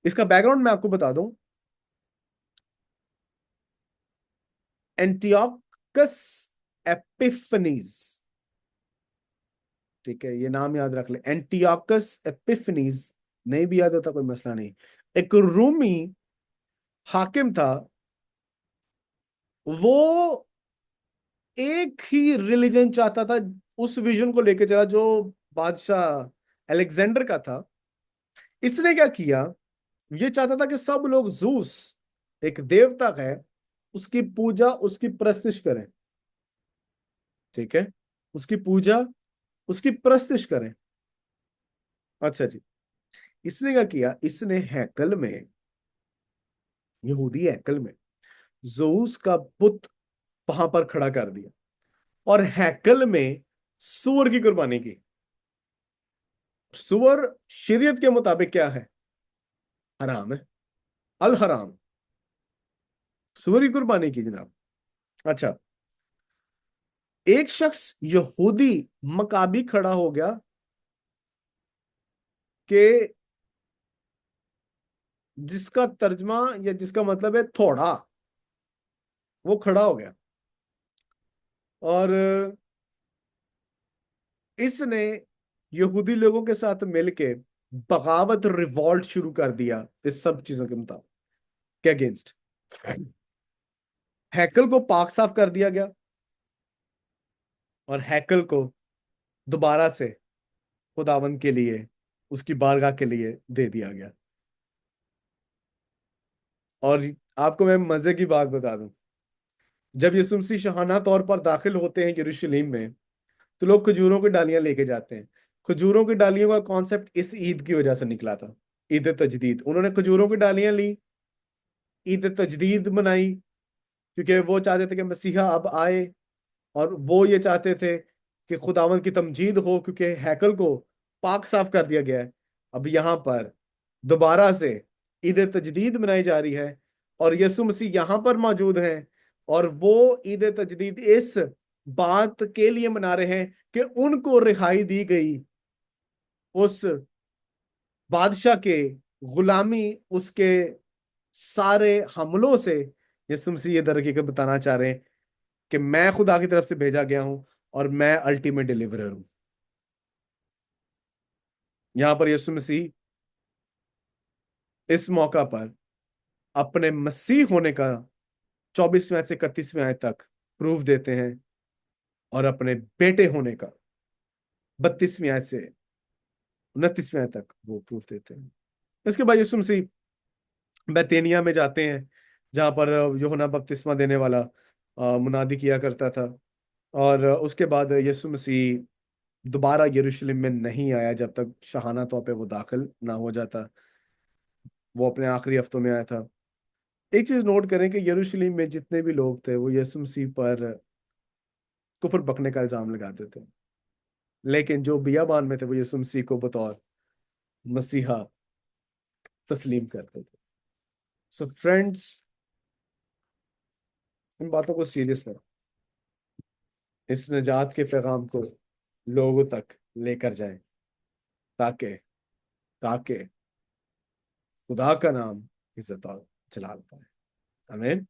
इसका बैकग्राउंड मैं आपको बता दूं। एंटियोकस एपिफनीज, ठीक है, ये नाम याद रख ले, एंटियोकस एपिफनीज। नहीं भी याद होता कोई मसला नहीं। एक रूमी हाकिम था, वो एक ही रिलीजन चाहता था, उस विजन को लेकर चला जो बादशाह अलेक्जेंडर का था। इसने क्या किया, ये चाहता था कि सब लोग जूस, एक देवता है, उसकी पूजा, उसकी प्रस्तिश करें। ठीक है, उसकी पूजा, उसकी प्रस्तिश करें। अच्छा जी। इसने क्या किया, इसने हैकल में, यहूदी हैकल में जोस का बुत वहां पर खड़ा कर दिया, और हैकल में सूअर की कुर्बानी की। सूअर शरीयत के मुताबिक क्या है, हराम है, अल हराम, सूअर की कुर्बानी की जनाब। अच्छा, एक शख्स यहूदी मकाबी खड़ा हो गया कि जिसका तर्जमा या जिसका मतलब है थोड़ा, वो खड़ा हो गया, और इसने यहूदी लोगों के साथ मिलके बगावत, रिवॉल्ट शुरू कर दिया इस सब चीजों के मुताबिक, के अगेंस्ट। हैकल को पाक साफ कर दिया गया, और हैकल को दोबारा से खुदावंद के लिए, उसकी बारगाह के लिए दे दिया गया। और आपको मैं मजे की बात बता दूं, जब यीशु मसीह शाहाना तौर पर दाखिल होते हैं यरूशलेम में, तो लोग खजूरों की डालियां लेके जाते हैं। खजूरों की डालियों का कॉन्सेप्ट इस ईद की वजह से निकला था, ईद तजदीद। उन्होंने खजूरों की डालियां ली, ईद तजदीद मनाई, क्योंकि वो चाहते थे कि मसीहा अब आए, और वो ये चाहते थे कि खुदावंद की तमजीद हो, क्योंकि हैकल को पाक साफ कर दिया गया है। अब यहाँ पर दोबारा से ईद तजदीद मनाई जा रही है, और यीशु मसीह यहाँ पर मौजूद हैं, और वो ईद तजदीद इस बात के लिए मना रहे हैं कि उनको रिहाई दी गई उस बादशाह के गुलामी, उसके सारे हमलों से। यीशु मसीह ये दर हकीकत बताना चाह रहे हैं कि मैं खुदा की तरफ से भेजा गया हूं, और मैं अल्टीमेट डिलीवरर हूं। यहां पर यीशु मसीह इस मौका पर अपने मसीह होने का 24वें से 31वें आयत तक प्रूफ देते हैं, और अपने बेटे होने का 32वीं आयत से 29वें आयत तक वो प्रूफ देते हैं। इसके बाद यीशु मसीह बैतेनिया में जाते हैं, जहां पर यूहन्ना बपतिस्मा देने वाला मुनादी किया करता था। और उसके बाद यीशु मसीह दोबारा यरूशलेम में नहीं आया, जब तक शाहाना तौर पे वो दाखिल ना हो जाता। वो अपने आखिरी हफ्तों में आया था। एक चीज नोट करें कि यरूशलेम में जितने भी लोग थे, वो यीशु मसीह पर कुफर बकने का इल्जाम लगाते थे, लेकिन जो बियाबान में थे, वो यीशु मसीह को बतौर मसीहा तस्लीम करते थे। सो फ्रेंड्स, इन बातों को सीरियस लें। इस निजात के पैगाम को लोगों तक लेकर जाएं, ताकि ताकि खुदा का नाम इज्जत और जलाल पाए। आमीन।